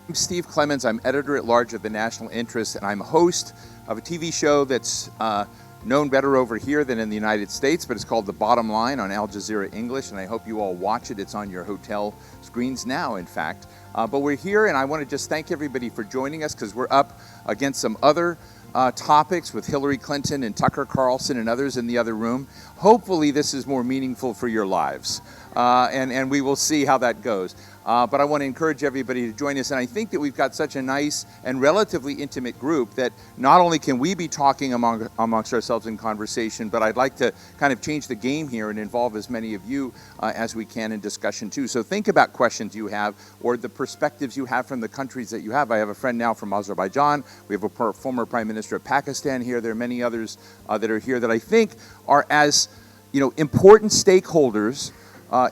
I'm Steve Clemons. I'm editor-at-large of the National Interest, and I'm host of a TV show that's known better over here than in the United States, but it's called The Bottom Line on Al Jazeera English, and I hope you all watch it. It's on your hotel screens now, in fact. But we're here, and I want to just thank everybody for joining us, because we're up against some other topics with Hillary Clinton and Tucker Carlson and others in the other room. Hopefully this is more meaningful for your lives, and we will see how that goes. But I want to encourage everybody to join us, and I think that we've got such a nice and relatively intimate group that not only can we be talking amongst ourselves in conversation, but I'd like to kind of change the game here and involve as many of you as we can in discussion too. So think about questions you have or the perspectives you have from the countries that you have. I have a friend now from Azerbaijan. We have a former Prime Minister of Pakistan here. There are many others that are here that I think are as important stakeholders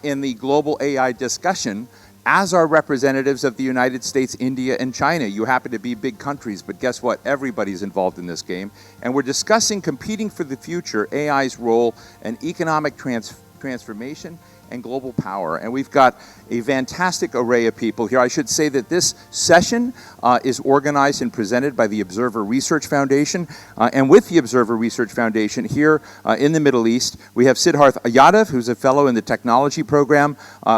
in the global AI discussion as are representatives of the United States, India, and China. You happen to be big countries, but guess what? Everybody's involved in this game. And we're discussing competing for the future, AI's role in economic transformation and global power. And we've got a fantastic array of people here. I should say that this session is organized and presented by the Observer Research Foundation. And with the Observer Research Foundation here in the Middle East, we have Siddharth Yadav, who's a fellow in the technology program.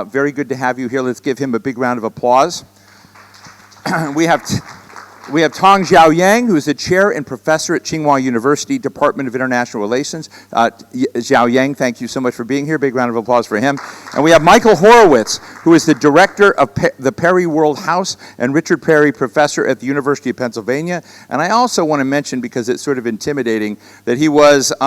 Very good to have you here. Let's give him a big round of applause. We have Tang Xiaoyang, who is the chair and professor at Tsinghua University, Department of International Relations. Xiaoyang, thank you so much for being here. Big round of applause for him. And we have Michael Horowitz, who is the director of the Perry World House and Richard Perry Professor at the University of Pennsylvania. And I also want to mention, because it's sort of intimidating, that he was in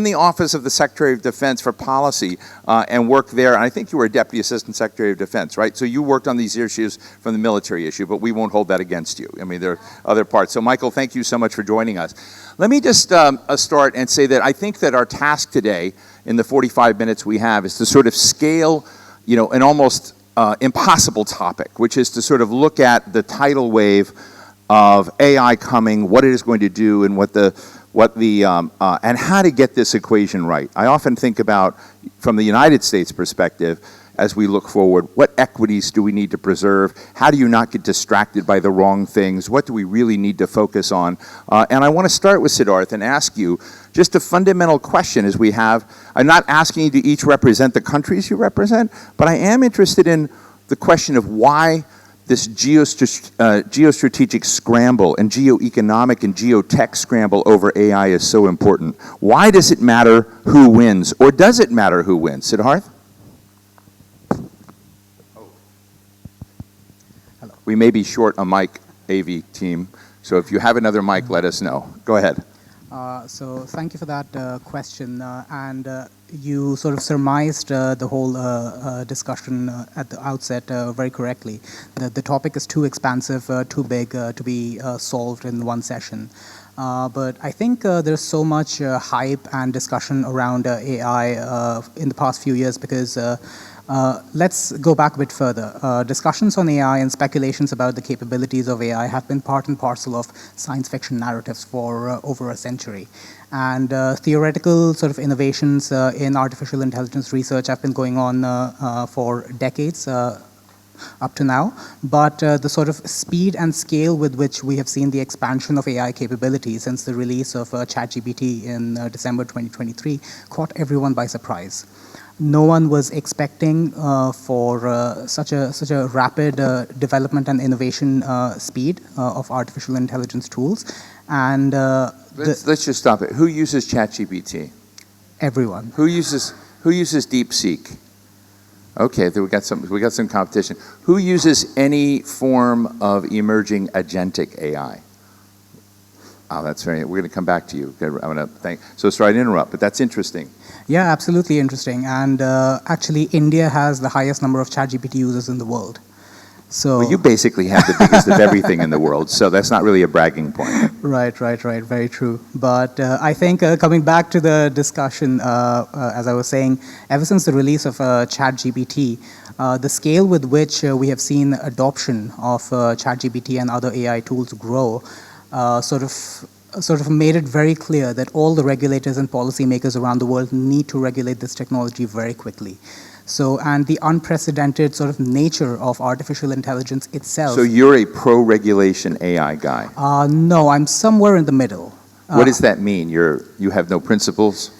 the Office of the Secretary of Defense for Policy and worked there. And I think you were a Deputy Assistant Secretary of Defense, right? So you worked on these issues from the military issue, but we won't hold that against you. I mean, there are other parts. So Michael, thank you so much for joining us. Let me just start and say that I think that our task today in the 45 minutes we have is to sort of scale, an almost impossible topic, which is to sort of look at the tidal wave of AI coming, what it is going to do, and and how to get this equation right. I often think about, from the United States perspective, as we look forward, what equities do we need to preserve? How do you not get distracted by the wrong things? What do we really need to focus on? And I want to start with Siddharth and ask you just a fundamental question as we have. I'm not asking you to each represent the countries you represent, but I am interested in the question of why this geostrategic scramble and geoeconomic and geotech scramble over AI is so important. Why does it matter who wins? Or does it matter who wins? Siddharth? We may be short a mic, AV team, so if you have another mic, let us know. Go ahead. So thank you for that question, and you sort of surmised the whole discussion at the outset very correctly. The topic is too expansive, too big to be solved in one session. But I think there's so much hype and discussion around AI in the past few years because let's go back a bit further. Discussions on AI and speculations about the capabilities of AI have been part and parcel of science fiction narratives for over a century. And theoretical sort of innovations in artificial intelligence research have been going on for decades up to now. But the sort of speed and scale with which we have seen the expansion of AI capabilities since the release of ChatGPT in December 2023 caught everyone by surprise. No one was expecting for such a rapid development and innovation speed of artificial intelligence tools. And let's just stop it. Who uses ChatGPT? Everyone. Who uses DeepSeek? Okay, we got some competition. Who uses any form of emerging agentic AI? Oh, that's very. We're going to come back to you. I'm going to thank. So sorry to interrupt, but that's interesting. Yeah, absolutely interesting. And actually, India has the highest number of ChatGPT users in the world. So well, you basically have the biggest of everything in the world, so that's not really a bragging point. Right. Very true. But I think coming back to the discussion, as I was saying, ever since the release of ChatGPT, the scale with which we have seen adoption of ChatGPT and other AI tools grow sort of made it very clear that all the regulators and policymakers around the world need to regulate this technology very quickly. So, and the unprecedented sort of nature of artificial intelligence itself. So you're a pro-regulation AI guy. No, I'm somewhere in the middle. What does that mean? You have no principles?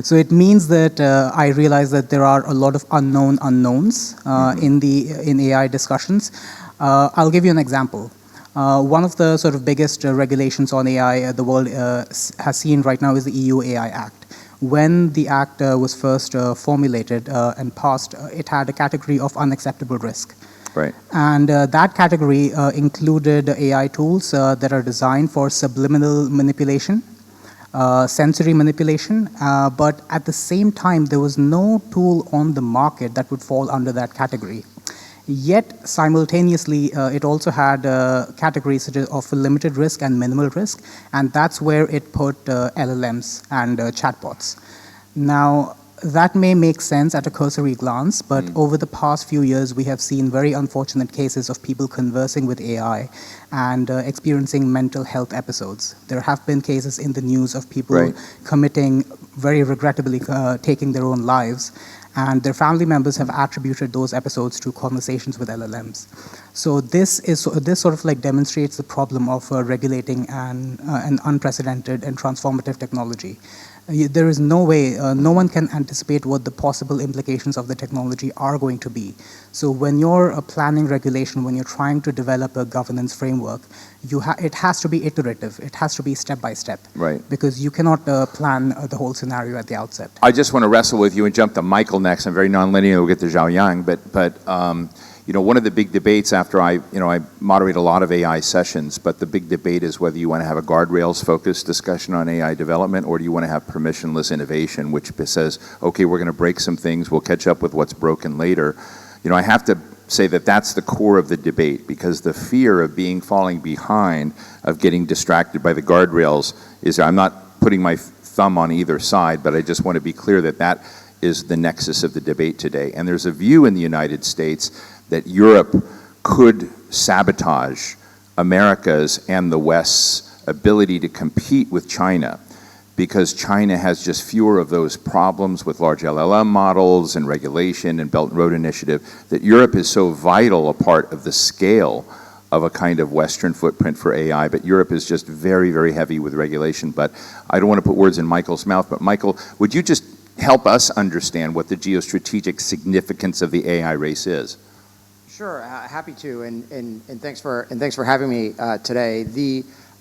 So it means that I realize that there are a lot of unknown unknowns in AI discussions. I'll give you an example. One of the sort of biggest regulations on AI the world has seen right now is the EU AI Act. When the act was first formulated and passed, it had a category of unacceptable risk. Right. And that category included AI tools that are designed for subliminal manipulation, sensory manipulation, but at the same time, there was no tool on the market that would fall under that category. Yet, simultaneously, it also had categories of limited risk and minimal risk, and that's where it put LLMs and chatbots. Now, that may make sense at a cursory glance, but over the past few years, we have seen very unfortunate cases of people conversing with AI and experiencing mental health episodes. There have been cases in the news of people committing, very regrettably, taking their own lives, and their family members have attributed those episodes to conversations with LLMs. So this sort of like demonstrates the problem of regulating an unprecedented and transformative technology. There is no way, no one can anticipate what the possible implications of the technology are going to be. So when you're planning regulation, when you're trying to develop a governance framework, it has to be iterative. It has to be step by step. Right. Because you cannot plan the whole scenario at the outset. I just want to wrestle with you and jump to Michael next. I'm very nonlinear. We'll get to Xiaoyang, but you know, one of the big debates after I moderate a lot of AI sessions, but the big debate is whether you want to have a guardrails-focused discussion on AI development, or do you want to have permissionless innovation, which says, okay, we're going to break some things, we'll catch up with what's broken later. You know, I have to say that that's the core of the debate, because the fear of falling behind, of getting distracted by the guardrails is, I'm not putting my thumb on either side, but I just want to be clear that that is the nexus of the debate today. And there's a view in the United States that Europe could sabotage America's and the West's ability to compete with China, because China has just fewer of those problems with large LLM models and regulation and Belt and Road Initiative, that Europe is so vital a part of the scale of a kind of Western footprint for AI, but Europe is just very, very heavy with regulation. But I don't want to put words in Michael's mouth, but Michael, would you just help us understand what the geostrategic significance of the AI race is? Sure, happy to, and thanks for having me today.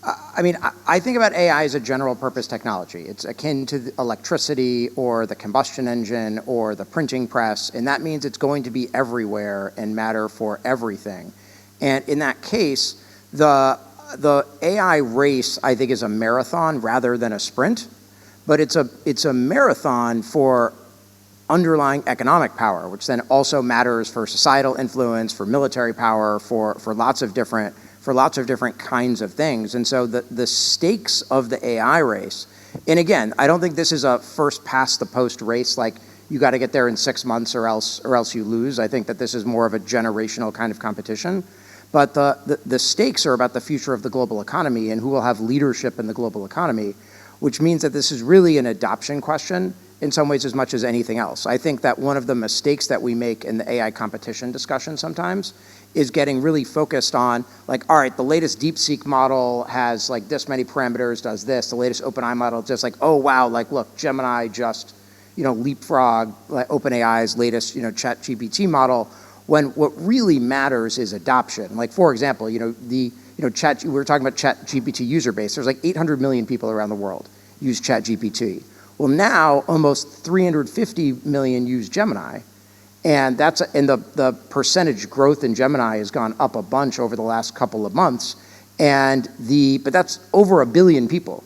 I think about AI as a general purpose technology. It's akin to the electricity or the combustion engine or the printing press, and that means it's going to be everywhere and matter for everything. And in that case, the AI race, I think, is a marathon rather than a sprint, but it's a marathon for underlying economic power, which then also matters for societal influence, for military power, for lots of different kinds of things. And so the stakes of the AI race, and again, I don't think this is a first past the post race, like you got to get there in 6 months or else you lose. I think that this is more of a generational kind of competition. But the stakes are about the future of the global economy and who will have leadership in the global economy, which means that this is really an adoption question in some ways as much as anything else. I think that one of the mistakes that we make in the AI competition discussion sometimes is getting really focused on, like, all right, the latest DeepSeek model has like this many parameters, does this, the latest OpenAI model, just like, oh wow, like look, Gemini just, leapfrog like OpenAI's latest, ChatGPT model, when what really matters is adoption. Like, for example, we were talking about ChatGPT user base. There's like 800 million people around the world use ChatGPT. Well, now almost 350 million use Gemini, and the percentage growth in Gemini has gone up a bunch over the last couple of months, but that's over 1 billion people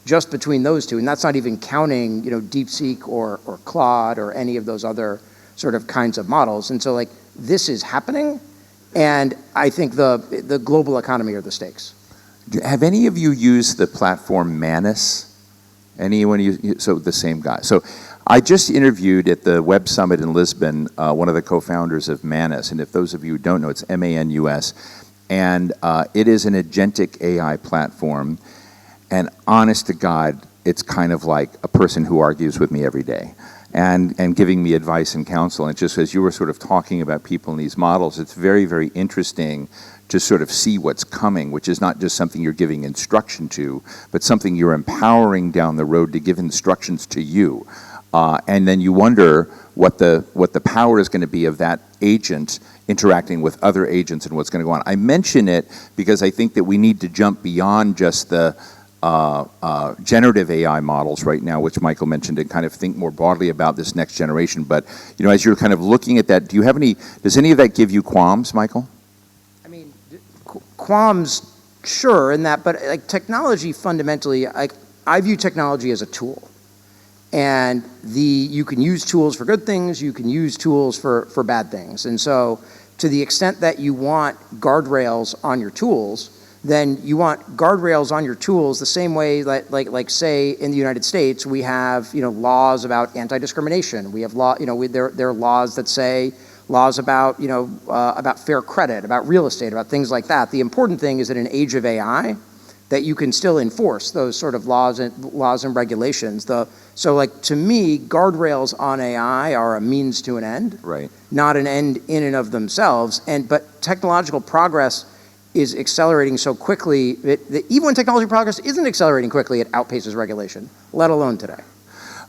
just between those two, and that's not even counting DeepSeek or Claude or any of those other sort of kinds of models. And so like this is happening, and I think the global economy are the stakes. Have any of you used the platform Manus? Anyone? So the same guy. So I just interviewed at the Web Summit in Lisbon one of the co-founders of Manus, and if those of you who don't know, it's MANUS, and it is an agentic AI platform, and honest to God, it's kind of like a person who argues with me every day. and giving me advice and counsel. And just as you were sort of talking about people in these models, it's very, very interesting to sort of see what's coming, which is not just something you're giving instruction to, but something you're empowering down the road to give instructions to you. And then you wonder what the power is going to be of that agent interacting with other agents and what's going to go on. I mention it because I think that we need to jump beyond just the generative AI models right now, which Michael mentioned, and kind of think more broadly about this next generation. But, you know, as you're kind of looking at that, does any of that give you qualms, Michael? I mean, qualms, sure, in that, but like technology fundamentally, I view technology as a tool. And you can use tools for good things, you can use tools for bad things. And so to the extent that you want guardrails on your tools, then you want guardrails on your tools the same way that, like say in the United States, we have, laws about anti-discrimination. We have there are laws that say, laws about, about fair credit, about real estate, about things like that. The important thing is that in an age of AI, that you can still enforce those sort of laws and regulations. So like to me, guardrails on AI are a means to an end, right? Not an end in and of themselves. But technological progress is accelerating so quickly that even when technology progress isn't accelerating quickly, it outpaces regulation, let alone today.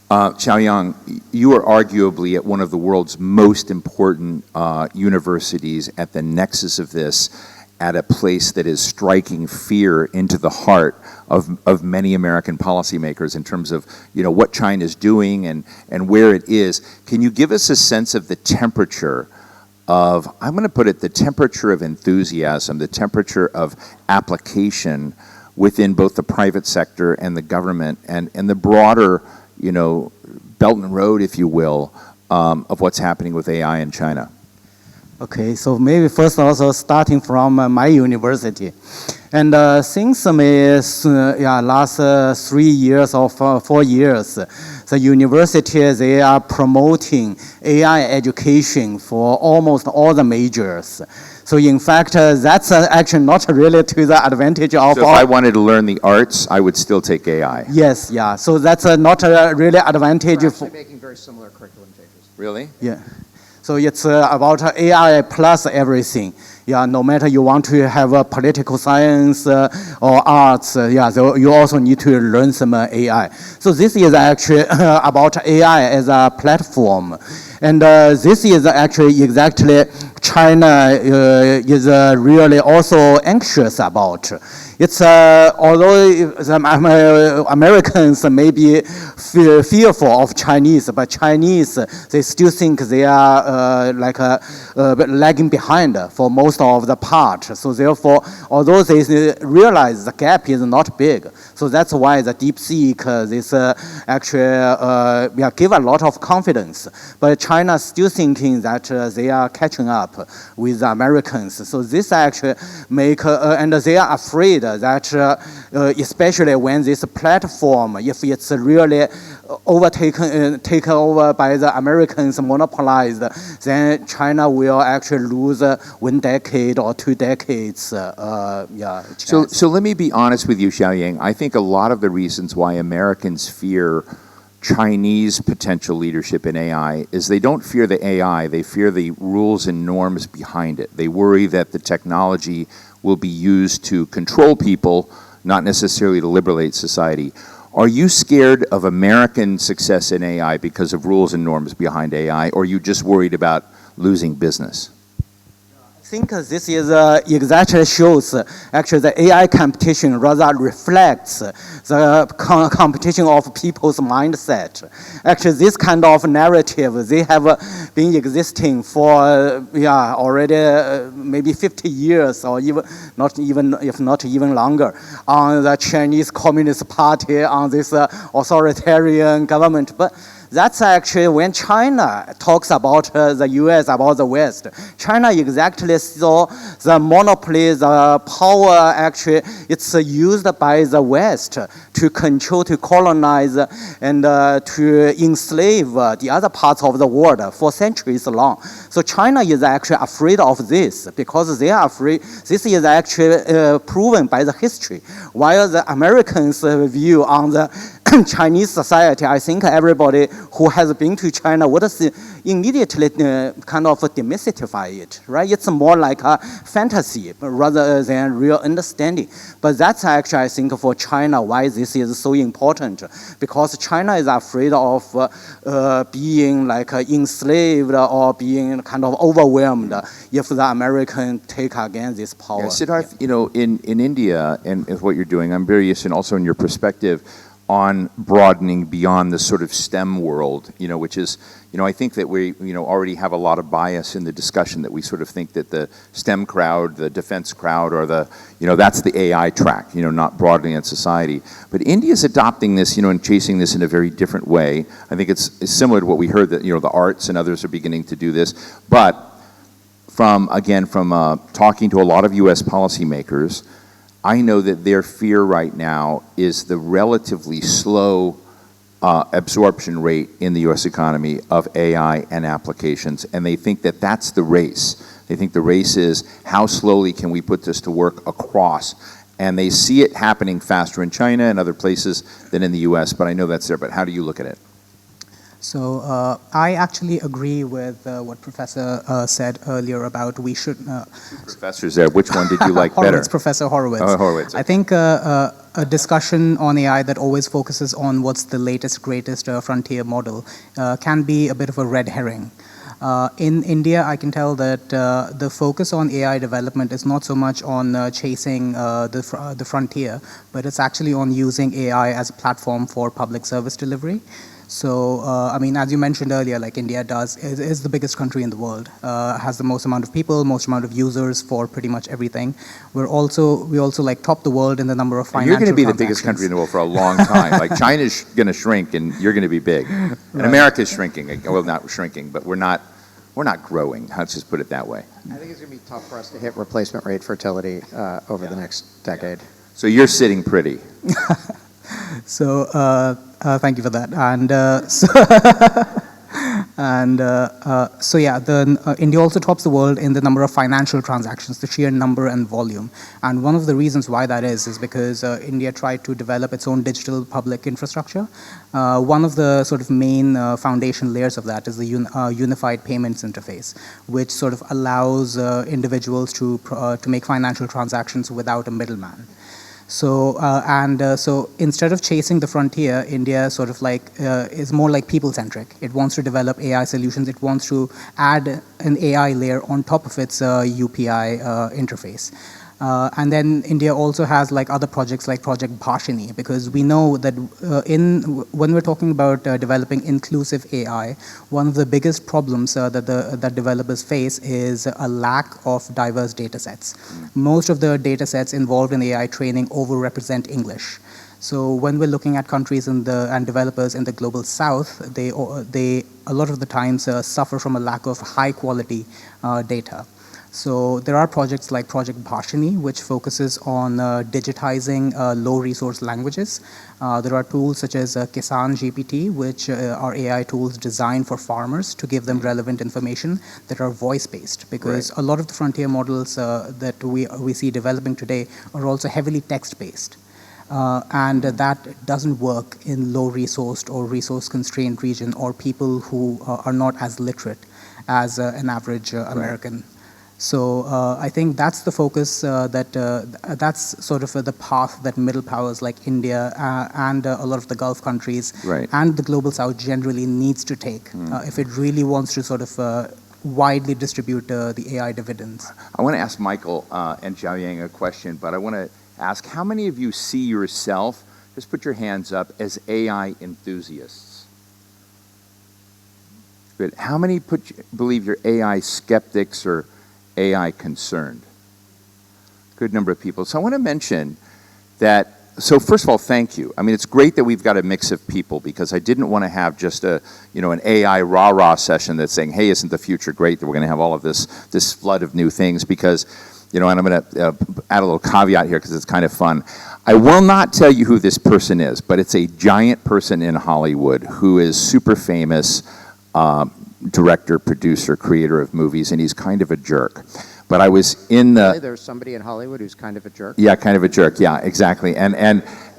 Xiaoyang, you are arguably at one of the world's most important universities at the nexus of this, at a place that is striking fear into the heart of many American policymakers in terms of what China is doing and where it is. Can you give us a sense of the temperature of, I'm going to put it, the temperature of enthusiasm, the temperature of application within both the private sector and the government and the broader, Belt and Road, if you will, of what's happening with AI in China? Okay, so maybe first also starting from my university. And since last 3 years or 4 years, the university, they are promoting AI education for almost all the majors. So in fact, that's actually not really to the advantage of... So if I wanted to learn the arts, I would still take AI? Yes, yeah. So that's not really advantage... We're actually making very similar curriculum changes. Really? Yeah. So it's about AI plus everything. Yeah, no matter you want to have a political science or arts, so you also need to learn some AI. So this is actually about AI as a platform. And this is actually exactly China is really also anxious about. It's although the Americans may be fearful of Chinese, but Chinese, they still think they are lagging behind for most of the part. So therefore, although they realize the gap is not big, so that's why the DeepSeek, this actually give a lot of confidence. But China still thinking that they are catching up with the Americans. So this actually make, and they are afraid that especially when this platform, if it's really taken over by the Americans, monopolized, then China will actually lose 1 decade or 2 decades. So let me be honest with you, Xiaoyang. I think a lot of the reasons why Americans fear Chinese potential leadership in AI is they don't fear the AI, they fear the rules and norms behind it. They worry that the technology will be used to control people, not necessarily to liberate society. Are you scared of American success in AI because of rules and norms behind AI, or are you just worried about losing business? I think this is exactly shows actually the AI competition rather reflects the competition of people's mindset. Actually, this kind of narrative, they have been existing for already maybe 50 years or even if not even longer on the Chinese Communist Party, on this authoritarian government. But that's actually when China talks about the US, about the West. China exactly saw the monopoly, the power actually, it's used by the West to control, to colonize, and to enslave the other parts of the world for centuries long. So China is actually afraid of this because they are afraid. This is actually proven by the history. While the Americans' view on the Chinese society, I think everybody who has been to China would immediately kind of demystify it, right? It's more like a fantasy rather than real understanding. But that's actually, I think, for China, why this is so important. Because China is afraid of being like enslaved or being kind of overwhelmed if the American take again this power. Yeah, Siddharth, you know, in India and what you're doing, I'm very interested also in your perspective on broadening beyond the sort of STEM world, you know, which is, you know, I think that we, you know, already have a lot of bias in the discussion that we sort of think that the STEM crowd, the defense crowd, or the, you know, that's the AI track, you know, not broadly in society. But India's adopting this, you know, and chasing this in a very different way. I think it's similar to what we heard that, you know, the arts and others are beginning to do this. But from talking to a lot of U.S. policymakers, I know that their fear right now is the relatively slow absorption rate in the U.S. economy of AI and applications, and they think that that's the race. They think the race is how slowly can we put this to work across, and they see it happening faster in China and other places than in the U.S., but I know that's there. But how do you look at it? So I actually agree with what Professor said earlier about we should... Two professors there. Which one did you like better? Horowitz, Professor Horowitz. Oh, Horowitz. I think a discussion on AI that always focuses on what's the latest, greatest frontier model can be a bit of a red herring. In India, I can tell that the focus on AI development is not so much on chasing the frontier, but it's actually on using AI as a platform for public service delivery. So, I mean, as you mentioned earlier, like India is the biggest country in the world, has the most amount of people, most amount of users for pretty much everything. We also like top the world in the number of financial transactions. You're going to be the biggest country in the world for a long time. Like China's going to shrink and you're going to be big. And right. America's shrinking. Well, not shrinking, but we're not growing. Let's just put it that way. I think it's going to be tough for us to hit replacement rate fertility over the next decade. So you're sitting pretty. So thank you for that. So yeah, India also tops the world in the number of financial transactions, the sheer number and volume. And one of the reasons why that is because India tried to develop its own digital public infrastructure. One of the sort of main foundation layers of that is the unified payments interface, which sort of allows individuals to make financial transactions without a middleman. So so instead of chasing the frontier, India sort of like is more like people-centric. It wants to develop AI solutions. It wants to add an AI layer on top of its UPI interface. And then India also has like other projects like Project Bhashini, because we know that when we're talking about developing inclusive AI, one of the biggest problems that developers face is a lack of diverse data sets. Most of the data sets involved in AI training overrepresent English. So when we're looking at countries and developers in the global south, they a lot of the times suffer from a lack of high quality data. So there are projects like Project Bhashini, which focuses on digitizing low-resource languages. There are tools such as Kisan GPT, which are AI tools designed for farmers to give them relevant information that are voice-based. Because right. A lot of the frontier models that we see developing today are also heavily text-based. And that doesn't work in low-resourced or resource-constrained region or people who are not as literate as an average American. Right. So I think that's the focus, that's sort of the path that middle powers like India and a lot of the Gulf countries right. and the global south generally needs to take if it really wants to sort of widely distribute the AI dividends. I want to ask Michael and Xiaoyang a question, but I want to ask how many of you see yourself, just put your hands up, as AI enthusiasts? Good. How many believe you're AI skeptics or AI concerned? Good number of people. So I want to mention that, so first of all, thank you. I mean, it's great that we've got a mix of people because I didn't want to have just an AI rah-rah session that's saying, hey, isn't the future great that we're going to have all of this flood of new things because, and I'm going to add a little caveat here because it's kind of fun. I will not tell you who this person is, but it's a giant person in Hollywood who is super famous, director, producer, creator of movies, and he's kind of a jerk. But I was in the... Really? There's somebody in Hollywood who's kind of a jerk? Yeah, kind of a jerk, yeah, exactly. And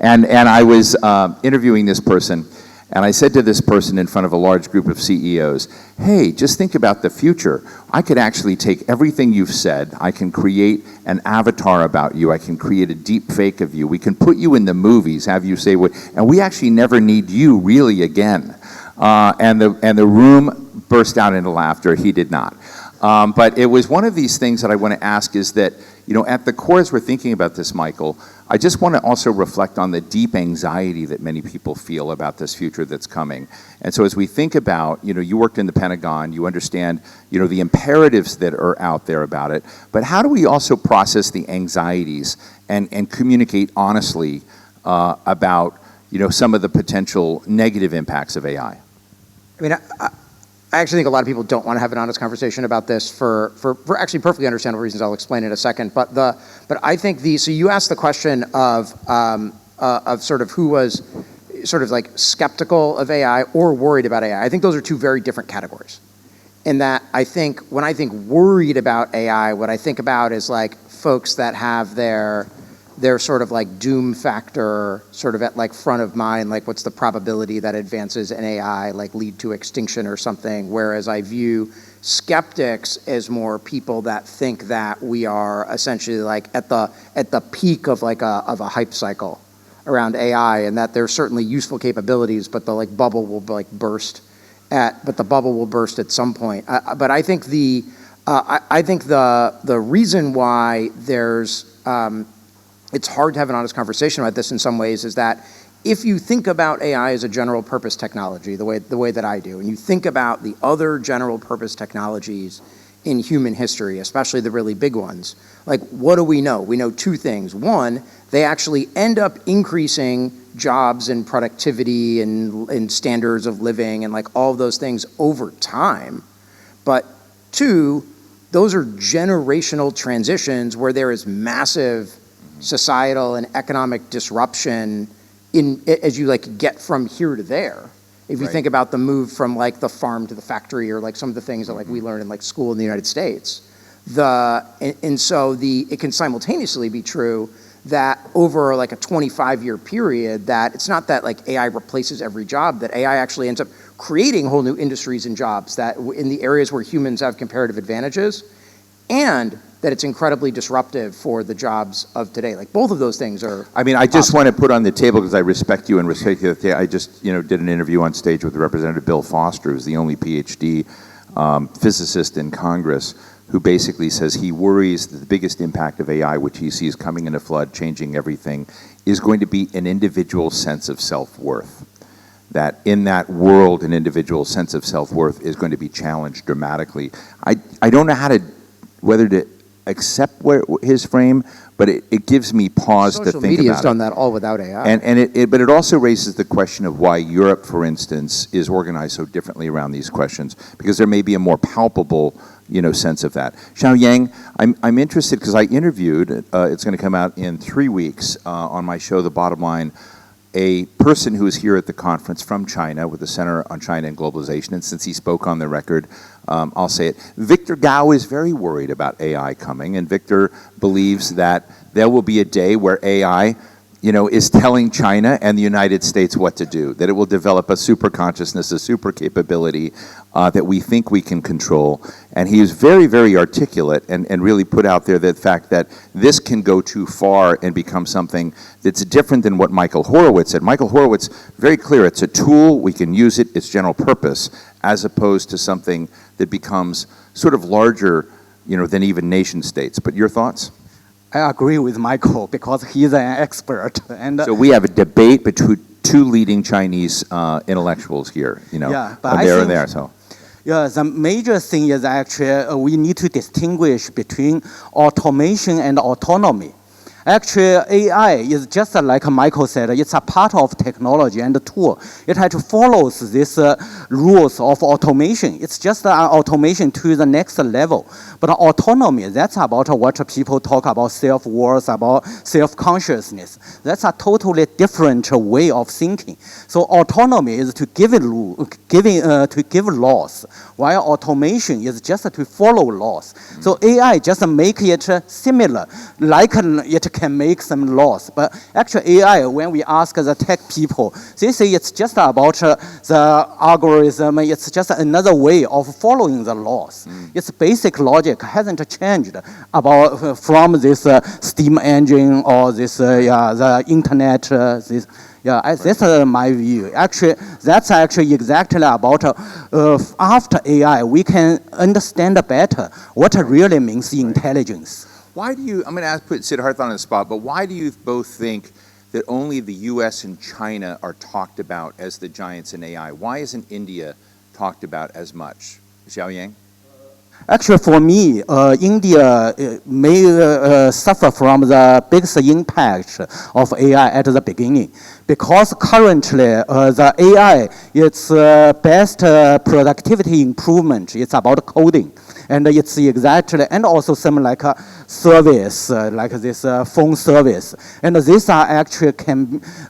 I was interviewing this person, And I said to this person in front of a large group of CEOs, hey, just think about the future. I could actually take everything you've said, I can create an avatar about you, I can create a deep fake of you, we can put you in the movies, have you say what, and we actually never need you really again. And the room burst out into laughter. He did not. But it was one of these things that I want to ask is that, at the core as we're thinking about this, Michael, I just want to also reflect on the deep anxiety that many people feel about this future that's coming. And so as we think about, you worked in the Pentagon, you understand, the imperatives that are out there about it, but how do we also process the anxieties and communicate honestly about, some of the potential negative impacts of AI? I mean, I actually think a lot of people don't want to have an honest conversation about this for actually perfectly understandable reasons. I'll explain in a second. But I think so you asked the question of sort of who was sort of like skeptical of AI or worried about AI. I think those are two very different categories. In that I think when I think worried about AI, what I think about is like folks that have their sort of like doom factor sort of at like front of mind, like what's the probability that advances in AI like lead to extinction or something, whereas I view skeptics as more people that think that we are essentially like at the peak of like a hype cycle around AI, and that there's certainly useful capabilities, but the like bubble will like burst at some point. But I think the reason why there's it's hard to have an honest conversation about this in some ways is that if you think about AI as a general purpose technology, the way that I do, and you think about the other general purpose technologies in human history, especially the really big ones, like what do we know? We know two things. One, they actually end up increasing jobs and productivity and standards of living and like all of those things over time. But two, those are generational transitions where there is massive societal and economic disruption as you like get from here to there. If you think about the move from like the farm to the factory, or like some of the things that like we learn in like school in the United States, it can simultaneously be true that over like a 25-year period, that it's not that like AI replaces every job, that AI actually ends up creating whole new industries and jobs that in the areas where humans have comparative advantages, and that it's incredibly disruptive for the jobs of today. Like both of those things are. I mean, I just want to put on the table, because I respect you and respect you. I just did an interview on stage with Representative Bill Foster, who's the only PhD physicist in Congress, who basically says he worries that the biggest impact of AI, which he sees coming in a flood, changing everything, is going to be an individual sense of self-worth. That in that world, an individual sense of self-worth is going to be challenged dramatically. I don't know whether to accept his frame, but it gives me pause to think about it. Social media has done that all without AI. But it also raises the question of why Europe, for instance, is organized so differently around these questions, because there may be a more palpable sense of that. Xiaoyang, I'm interested because I interviewed, it's going to come out in 3 weeks on my show, The Bottom Line, a person who is here at the conference from China with the Center on China and Globalization, and since he spoke on the record, I'll say it. Victor Gao is very worried about AI coming, and Victor believes that there will be a day where AI is telling China and the United States what to do, that it will develop a super consciousness, a super capability that we think we can control. And he is very, very articulate and really put out there the fact that this can go too far and become something that's different than what Michael Horowitz said. Michael Horowitz, very clear, it's a tool, we can use it, it's general purpose, as opposed to something that becomes sort of larger than even nation states. But your thoughts? I agree with Michael because he's an expert. And so we have a debate between two leading Chinese intellectuals here, Yeah, but Yeah, the major thing is actually we need to distinguish between automation and autonomy. Actually, AI is just like Michael said, it's a part of technology and a tool. It has to follow these rules of automation. It's just automation to the next level. But autonomy, that's about what people talk about self-worth, about self-consciousness. That's a totally different way of thinking. So autonomy is to give laws, while automation is just to follow laws. So AI just make it similar, like it can make some loss. But actually AI, when we ask the tech people, they say it's just about the algorithm, it's just another way of following the laws. Its basic logic hasn't changed about from this steam engine or this the internet. That's my view. Actually, that's actually exactly about after AI, we can understand better what really means intelligence. Why do you, I'm going to put Siddharth on the spot, but why do you both think that only the US and China are talked about as the giants in AI? Why isn't India talked about as much? Xiaoyang? Actually, for me, India may suffer from the biggest impact of AI at the beginning, because currently the AI, its best productivity improvement, it's about coding. And it's exactly, and also some like a service, like this phone service. And these are actually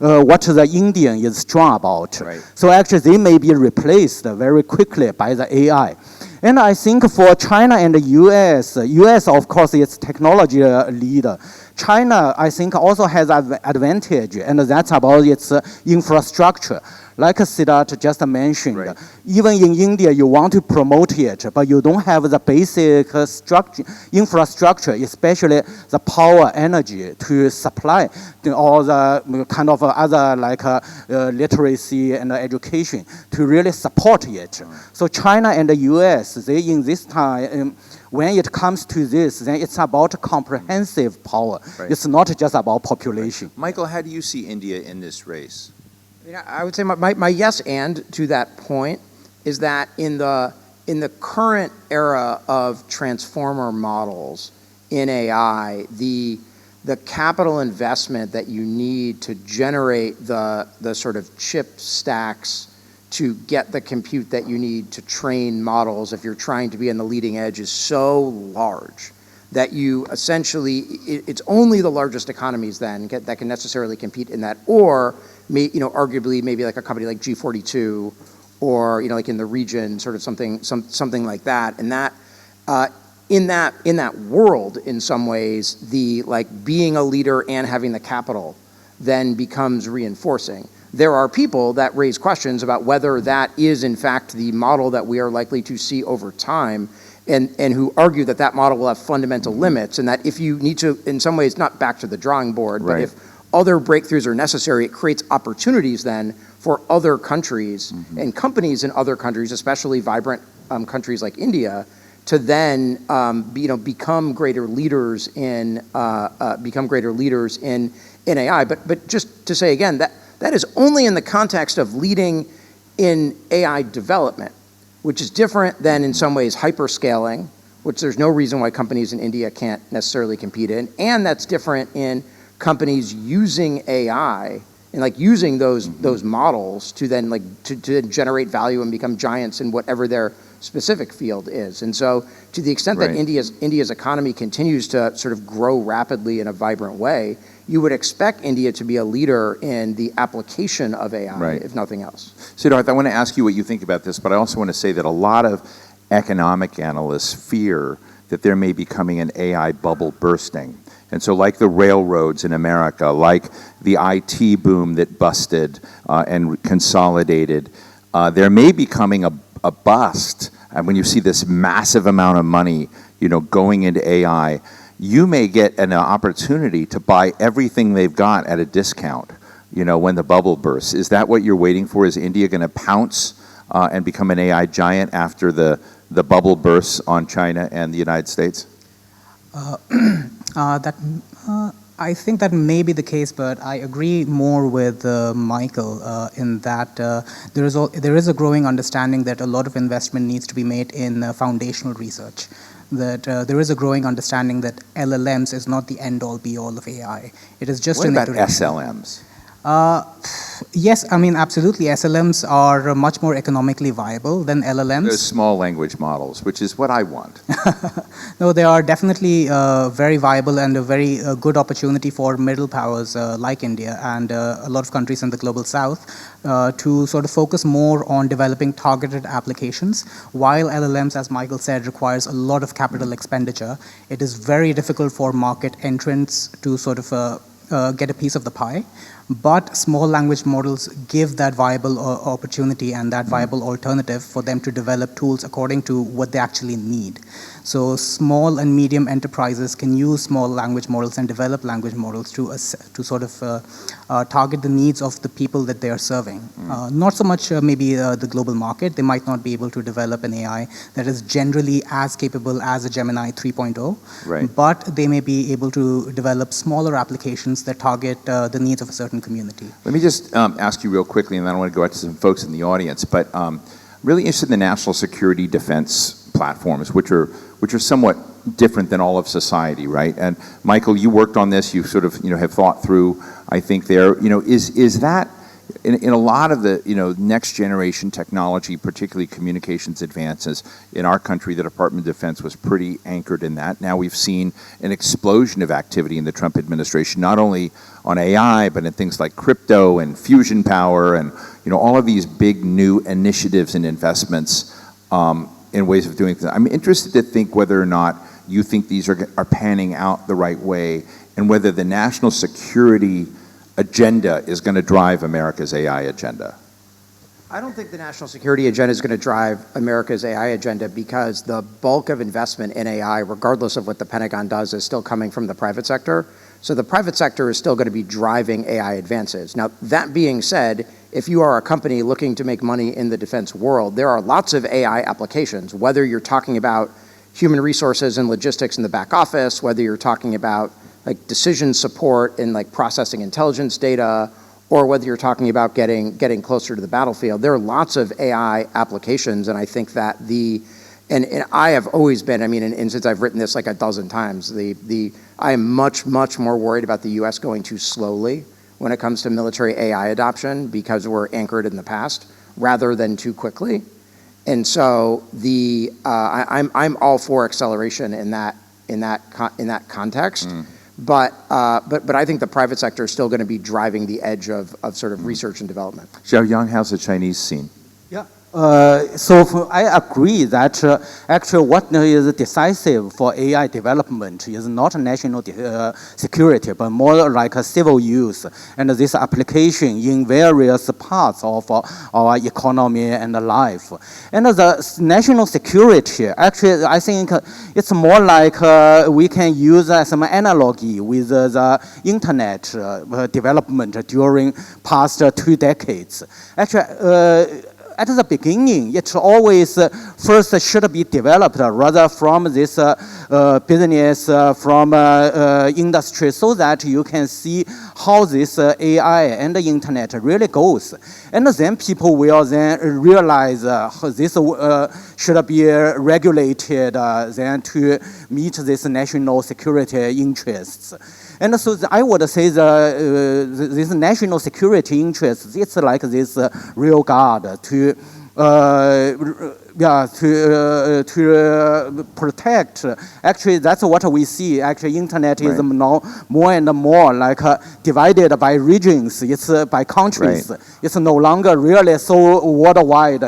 what the Indian is strong about. Right. So actually they may be replaced very quickly by the AI. And I think for China and the US of course is technology leader. China, I think, also has an advantage, and that's about its infrastructure. Like Siddharth just mentioned, right. Even in India, you want to promote it, but you don't have the basic infrastructure, especially the power, energy to supply all the kind of other like literacy and education to really support it. So China and the US, they in this time, when it comes to this, then it's about comprehensive power. Right. It's not just about population. Right. Michael, how do you see India in this race? I would say my yes and to that point is that in the current era of transformer models in AI, the capital investment that you need to generate the sort of chip stacks to get the compute that you need to train models if you're trying to be on the leading edge is so large that you essentially, it's only the largest economies then that can necessarily compete in that, or arguably maybe like a company like G42 or like in the region, sort of something like that. And that in that world, in some ways, the like being a leader and having the capital then becomes reinforcing. There are people that raise questions about whether that is in fact the model that we are likely to see over time, and who argue that model will have fundamental limits, and that if you need to, in some ways, not back to the drawing board, right. but if other breakthroughs are necessary, it creates opportunities then for other countries and companies in other countries, especially vibrant countries like India, to then become greater leaders in AI. But just to say again, that is only in the context of leading in AI development, which is different than in some ways hyperscaling, which there's no reason why companies in India can't necessarily compete in, and that's different in companies using AI and like using those models to then like to generate value and become giants in whatever their specific field is. And so to the extent that India's economy continues to sort of grow rapidly in a vibrant way, you would expect India to be a leader in the application of AI, if nothing else. Siddharth, I want to ask you what you think about this, but I also want to say that a lot of economic analysts fear that there may be coming an AI bubble bursting. And so like the railroads in America, like the IT boom that busted and consolidated, there may be coming a bust. And when you see this massive amount of money, going into AI, you may get an opportunity to buy everything they've got at a discount, when the bubble bursts. Is that what you're waiting for? Is India going to pounce and become an AI giant after the bubble bursts on China and the United States? I think that may be the case, but I agree more with Michael in that there is a growing understanding that a lot of investment needs to be made in foundational research. That there is a growing understanding that LLMs is not the end-all, be-all of AI. It is just what an about iteration. SLMs? Yes, I mean, absolutely. SLMs are much more economically viable than LLMs. Those small language models, which is what I want. No, they are definitely very viable and a very good opportunity for middle powers like India and a lot of countries in the global south to sort of focus more on developing targeted applications. While LLMs, as Michael said, requires a lot of capital expenditure, it is very difficult for market entrants to sort of get a piece of the pie. But small language models give that viable opportunity and that viable alternative for them to develop tools according to what they actually need. So small and medium enterprises can use small language models and develop language models to sort of target the needs of the people that they are serving. Not so much maybe the global market. They might not be able to develop an AI that is generally as capable as a Gemini 3.0, Right. but they may be able to develop smaller applications that target the needs of a certain community. Let me just ask you real quickly, and then I want to go out to some folks in the audience, but really interested in the national security defense platforms, which are somewhat different than all of society, right? And Michael, you worked on this, you sort of, have thought through, I think there, is that, in a lot of the, next generation technology, particularly communications advances in our country, the Department of Defense was pretty anchored in that. Now we've seen an explosion of activity in the Trump administration, not only on AI, but in things like crypto and fusion power and, all of these big new initiatives and investments in ways of doing things. I'm interested to think whether or not you think these are panning out the right way and whether the national security agenda is going to drive America's AI agenda. I don't think the national security agenda is going to drive America's AI agenda because the bulk of investment in AI, regardless of what the Pentagon does, is still coming from the private sector. So the private sector is still going to be driving AI advances. Now, that being said, if you are a company looking to make money in the defense world, there are lots of AI applications, whether you're talking about human resources and logistics in the back office, whether you're talking about like decision support and like processing intelligence data, or whether you're talking about getting closer to the battlefield. There are lots of AI applications, and I think that and I have always been, and since I've written this like a dozen times, I am much more worried about the US going too slowly when it comes to military AI adoption because we're anchored in the past rather than too quickly. And so I'm all for acceleration in that context. But I think the private sector is still going to be driving the edge of sort of research and development. Xiaoyang, how's the Chinese scene? Yeah. I agree that actually what is decisive for AI development is not national security, but more like a civil use and this application in various parts of our economy and life. And the national security, actually, I think it's more like we can use some analogy with the internet development during past 2 decades. Actually, at the beginning, it always first should be developed rather from this business, from industry, so that you can see how this AI and the internet really goes. And then people will then realize this should be regulated then to meet this national security interests. And so I would say this national security interest, it's like this real guard to protect. Actually, that's what we see. Actually, internet is now more and more like divided by regions. It's by countries. Right. It's no longer really so worldwide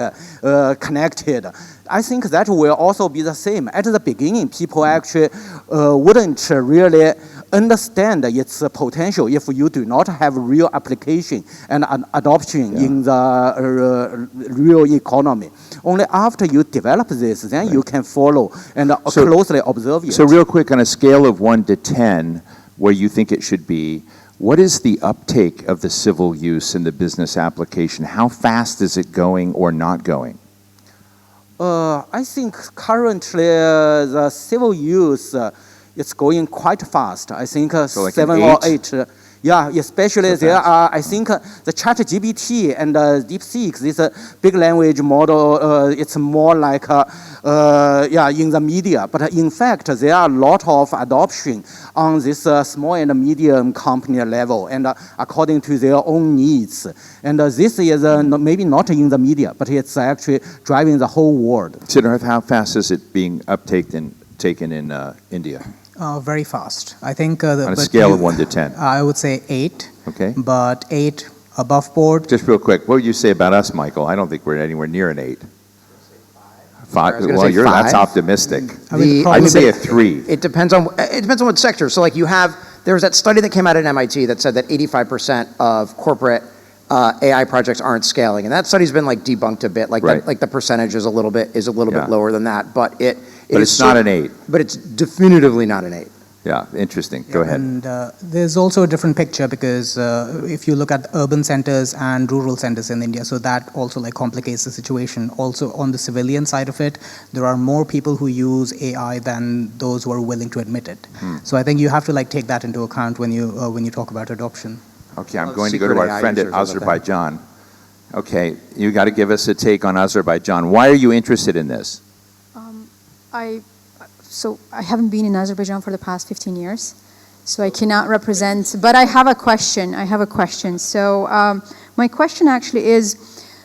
connected. I think that will also be the same. At the beginning, people actually wouldn't really understand its potential if you do not have real application and adoption in the real economy. Only after you develop this, then you can follow and closely observe it. So real quick, on a scale of 1 to 10, where you think it should be, what is the uptake of the civil use in the business application? How fast is it going or not going? I think currently the civil use it's going quite fast. I think so like 7 or 8. Yeah, especially there are, I think, the ChatGPT and DeepSeek, this big language model, it's more like, in the media. But in fact, there are a lot of adoption on this small and medium company level and according to their own needs. And this is maybe not in the media, but it's actually driving the whole world. Siddharth, how fast is it being taken in India? Very fast. I think on a scale of 1 to 10. I would say 8. Okay. But 8 above board. Just real quick, what would you say about us, Michael? I don't think we're anywhere near an 8. 5. Well, that's optimistic. I'd say a 3. It depends on what sector. So like there was that study that came out at MIT that said that 85% of corporate AI projects aren't scaling, and that study's been like debunked a bit. Like the percentage is a little bit lower than that, but it's not an 8. But it's definitively not an 8. Yeah, interesting. Go ahead. And there's also a different picture because if you look at urban centers and rural centers in India, so that also like complicates the situation. Also on the civilian side of it, there are more people who use AI than those who are willing to admit it. So I think you have to like take that into account when you talk about adoption. Okay, I'm going to go to our friend at Azerbaijan. Okay, you got to give us a take on Azerbaijan. Why are you interested in this? So I haven't been in Azerbaijan for the past 15 years, so I cannot represent, but I have a question. So my question actually is,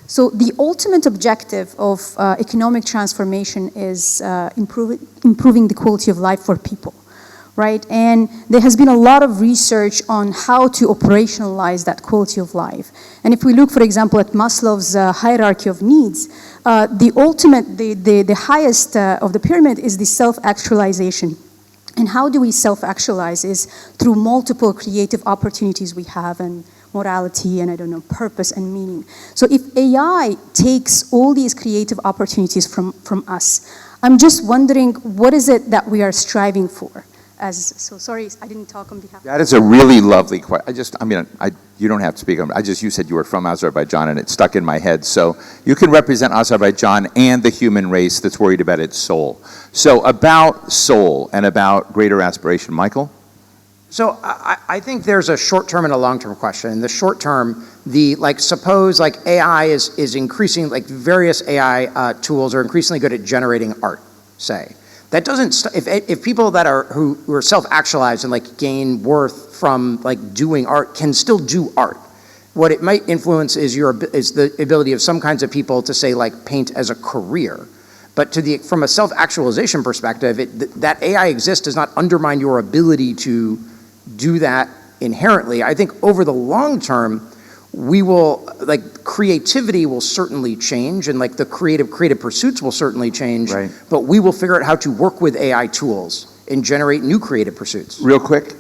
so the ultimate objective of economic transformation is improving the quality of life for people, right? And there has been a lot of research on how to operationalize that quality of life. And if we look, for example, at Maslow's hierarchy of needs, the highest of the pyramid is the self-actualization. And how do we self-actualize is through multiple creative opportunities we have and morality and purpose and meaning. So if AI takes all these creative opportunities from us, I'm just wondering what is it that we are striving for? So sorry, I didn't talk on behalf. That is a really lovely question. You don't have to speak on it. You said you were from Azerbaijan and it stuck in my head. So you can represent Azerbaijan and the human race that's worried about its soul. So about soul and about greater aspiration, Michael? So I think there's a short-term and a long-term question. In the short term, suppose AI is increasing, various AI tools are increasingly good at generating art, say. That doesn't, if people that who are self-actualized and gain worth from doing art can still do art. What it might influence is the ability of some kinds of people to say paint as a career. But from a self-actualization perspective, that AI exists does not undermine your ability to do that inherently. I think over the long term, we will, creativity will certainly change and the creative pursuits will certainly change, right. But we will figure out how to work with AI tools and generate new creative pursuits. Real quick.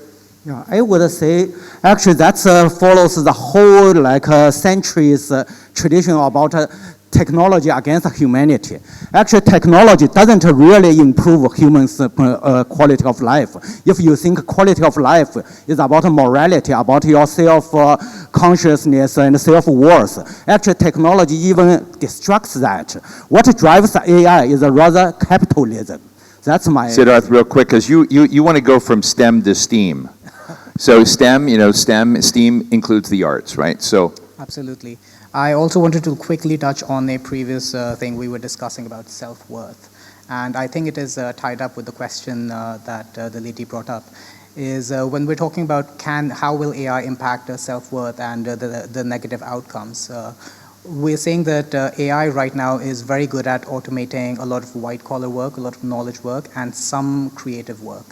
Yeah, I would say actually that follows the whole centuries tradition about technology against humanity. Actually, technology doesn't really improve humans' quality of life. If you think quality of life is about morality, about your self-consciousness and self-worth, actually technology even destructs that. What drives AI is rather capitalism. That's my... Siddharth, real quick, because you want to go from STEM to STEAM. So STEM, STEAM includes the arts, right? So absolutely. I also wanted to quickly touch on a previous thing we were discussing about self-worth. And I think it is tied up with the question that the lady brought up, is when we're talking about how will AI impact self-worth and the negative outcomes. We're saying that AI right now is very good at automating a lot of white-collar work, a lot of knowledge work, and some creative work.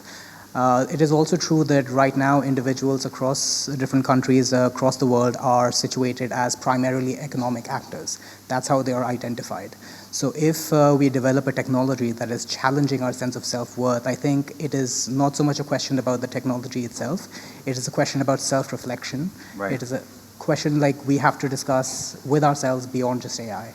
It is also true that right now individuals across different countries across the world are situated as primarily economic actors. That's how they are identified. So if we develop a technology that is challenging our sense of self-worth, I think it is not so much a question about the technology itself. It is a question about self-reflection. Right. It is a question we have to discuss with ourselves beyond just AI.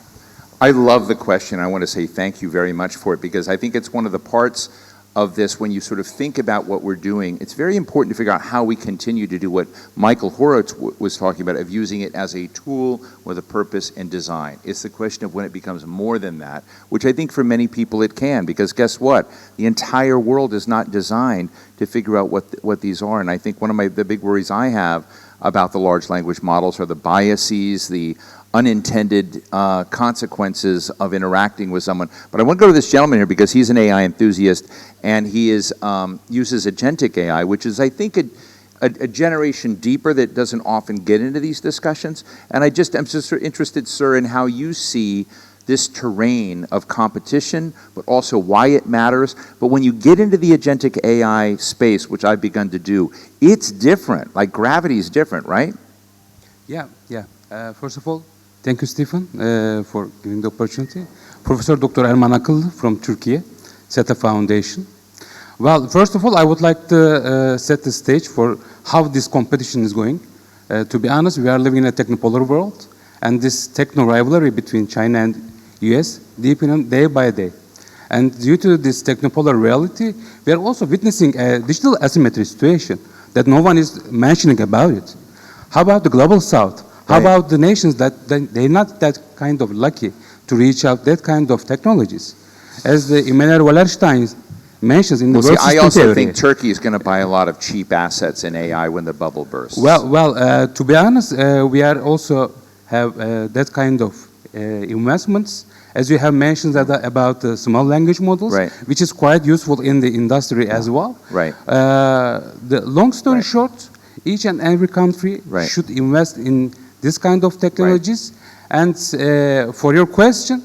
I love the question. I want to say thank you very much for it, because I think it's one of the parts of this, when you sort of think about what we're doing, it's very important to figure out how we continue to do what Michael Horowitz was talking about, of using it as a tool with a purpose and design. It's the question of when it becomes more than that, which I think for many people it can, because guess what? The entire world is not designed to figure out what these are. And I think one of the big worries I have about the large language models are the biases, the unintended consequences of interacting with someone. But I want to go to this gentleman here because he's an AI enthusiast, and he uses agentic AI, which is, I think, a generation deeper that doesn't often get into these discussions. And I'm just interested, sir, in how you see this terrain of competition, but also why it matters. But when you get into the agentic AI space, which I've begun to do, it's different. Like gravity is different, right? Yeah. First of all, thank you, Stephen, for giving the opportunity. Professor Dr. Erman Akıllı from Turkey, SETA Foundation. Well, first of all, I would like to set the stage for how this competition is going. To be honest, we are living in a technopolar world, and this techno rivalry between China and US deepening day by day. And due to this technopolar reality, we are also witnessing a digital asymmetry situation that no one is mentioning about it. How about the global South? How about the nations that they're not that kind of lucky to reach out that kind of technologies? As the Immanuel Wallerstein mentions in the world system I also theory. think Turkey is going to buy a lot of cheap assets in AI when the bubble bursts. Well, to be honest, we are also have that kind of investments, as you have mentioned about the small language models, right, which is quite useful in the industry as well. Right. The long story short, each and every country should invest in this kind of technologies. And for your question,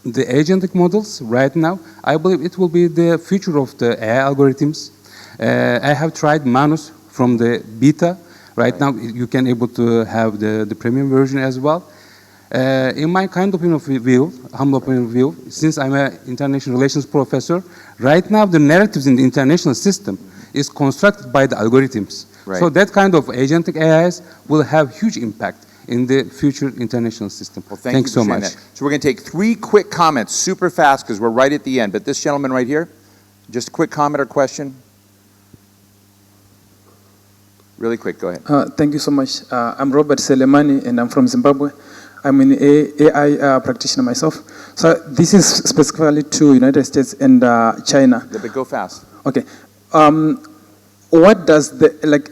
the agentic models right now, I believe it will be the future of the AI algorithms. I have tried Manus from the beta. Right now, you can able to have the premium version as well. In my kind of view, humble opinion view, since I'm an international relations professor, right now the narratives in the international system is constructed by the algorithms. Right. So that kind of agentic AIs will have huge impact in the future international system. Well, thank you so much. That. So we're going to take 3 quick comments, super fast, because we're right at the end. But this gentleman right here, just a quick comment or question. Really quick, go ahead. Thank you so much. I'm Robert Selemani, and I'm from Zimbabwe. I'm an AI practitioner myself. So this is specifically to United States and China. Yeah, but go fast. Okay. What does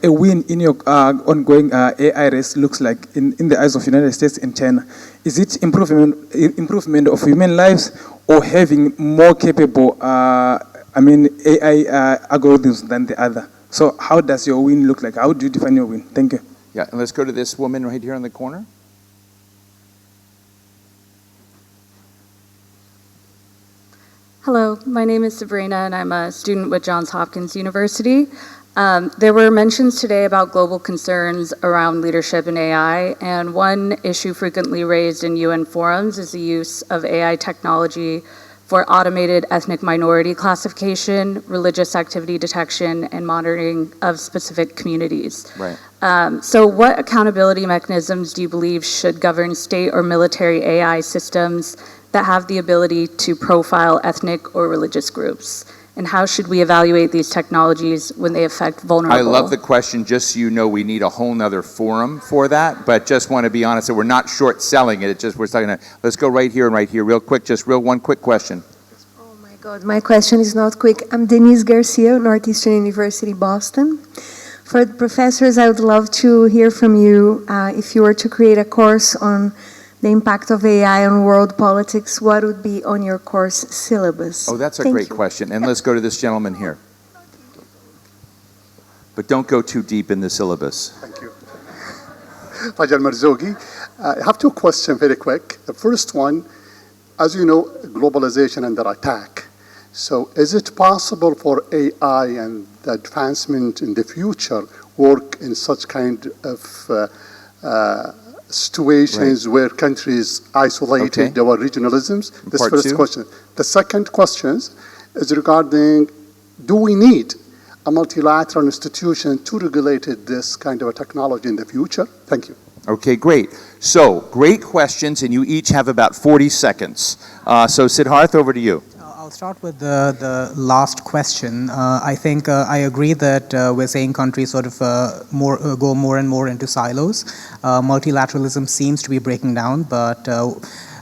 a win in your ongoing AI race looks like in the eyes of United States and China? Is it improvement of human lives or having more capable AI algorithms than the other? So how does your win look like? How do you define your win? Thank you. Yeah, and let's go to this woman right here in the corner. Hello, my name is Sabrina, and I'm a student with Johns Hopkins University. There were mentions today about global concerns around leadership in AI, and one issue frequently raised in UN forums is the use of AI technology for automated ethnic minority classification, religious activity detection, and monitoring of specific communities. Right. So what accountability mechanisms do you believe should govern state or military AI systems that have the ability to profile ethnic or religious groups? And how should we evaluate these technologies when they affect vulnerable? I love the question. Just so you know, we need a whole nother forum for that, but just want to be honest that we're not short selling it. It's just we're talking about, let's go right here and right here real quick. Just one quick question. Oh my God, my question is not quick. I'm Denise Garcia, Northeastern University, Boston. For the professors, I would love to hear from you if you were to create a course on the impact of AI on world politics, what would be on your course syllabus? Oh, that's a great question. And let's go to this gentleman here. But don't go too deep in the syllabus. Thank you. Fajar Marzougi. I have 2 questions very quick. The first one, as you know, globalization under attack. So is it possible for AI and the advancement in the future work in such kind of situations where countries isolated our regionalisms? This first question. The second question is regarding, do we need a multilateral institution to regulate this kind of a technology in the future? Thank you. Okay, great. So, great questions, and you each have about 40 seconds. So, Siddharth, over to you. I'll start with the last question. I think I agree that we're saying countries sort of go more and more into silos. Multilateralism seems to be breaking down, but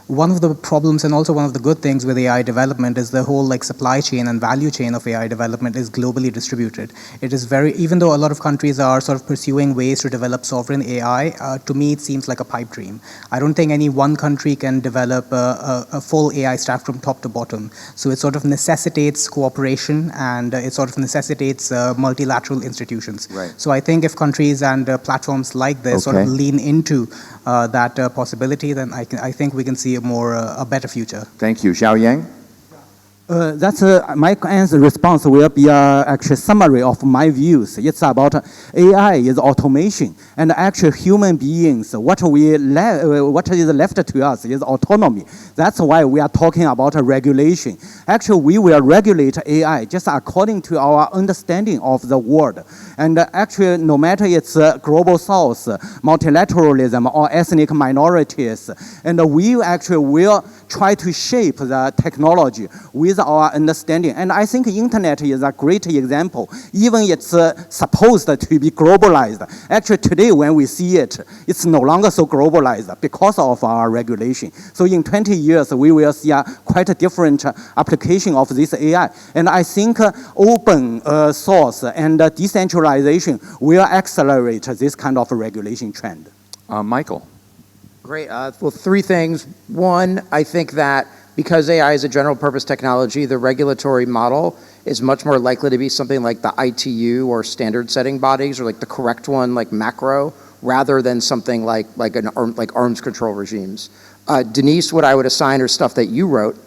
one of the problems and also one of the good things with AI development is the whole like supply chain and value chain of AI development is globally distributed. It is even though a lot of countries are sort of pursuing ways to develop sovereign AI, to me it seems like a pipe dream. I don't think any one country can develop a full AI stack from top to bottom. So it sort of necessitates cooperation, and it sort of necessitates multilateral institutions. Right. So I think if countries and platforms like this sort of lean into that possibility, then I think we can see a better future. Thank you. Xiaoyang? That's my answer response will be actually summary of my views. It's about AI is automation, and actually human beings, what is left to us is autonomy. That's why we are talking about a regulation. Actually, we will regulate AI just according to our understanding of the world. And actually, no matter it's global south, multilateralism, or ethnic minorities, and we actually will try to shape the technology with our understanding. And I think internet is a great example. Even it's supposed to be globalized. Actually, today when we see it, it's no longer so globalized because of our regulation. So in 20 years, we will see quite a different application of this AI. And I think open source and decentralization will accelerate this kind of regulation trend. Michael? Great. Well, three things. One, I think that because AI is a general purpose technology, the regulatory model is much more likely to be something like the ITU or standard setting bodies, or like the correct one, like macro, rather than something like arms control regimes. Denise, what I would assign are stuff that you wrote,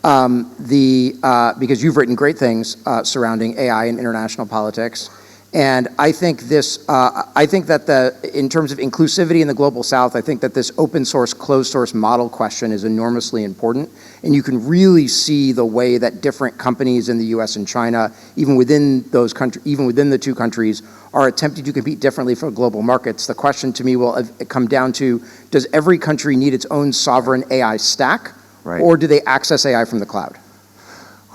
because you've written great things surrounding AI and international politics. And I think that in terms of inclusivity in the global south, I think that this open source, closed source model question is enormously important. And you can really see the way that different companies in the US and China, even within those countries, even within the two countries, are attempting to compete differently for global markets. The question to me will come down to, does every country need its own sovereign AI stack? Right. Or do they access AI from the cloud?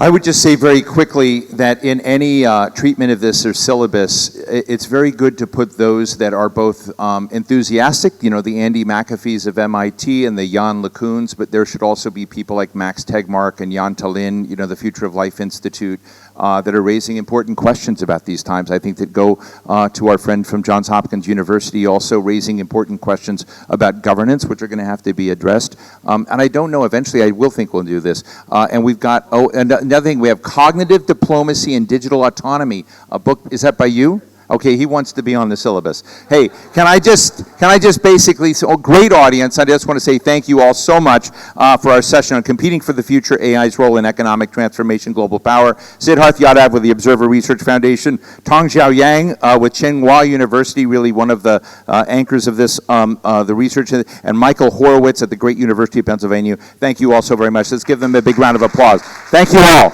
I would just say very quickly that in any treatment of this or syllabus, it's very good to put those that are both enthusiastic, you know, the Andy McAfees of MIT and the Jan LeCuns, but there should also be people like Max Tegmark and Jan Tallinn, you know, the Future of Life Institute, that are raising important questions about these times. I think that go to our friend from Johns Hopkins University, also raising important questions about governance, which are going to have to be addressed. And I don't know, eventually I will think we'll do this. And we've got, and another thing, we have Cognitive Diplomacy and Digital Autonomy, a book, is that by you? Okay, he wants to be on the syllabus. Hey, can I just basically, great audience, I just want to say thank you all so much for our session on Competing for the Future, AI's Role in Economic Transformation, Global Power. Siddharth Yadav with the Observer Research Foundation, Tang Xiaoyang with Tsinghua University, really one of the anchors of this, the research, and Michael Horowitz at the great University of Pennsylvania. Thank you all so very much. Let's give them a big round of applause. Thank you all.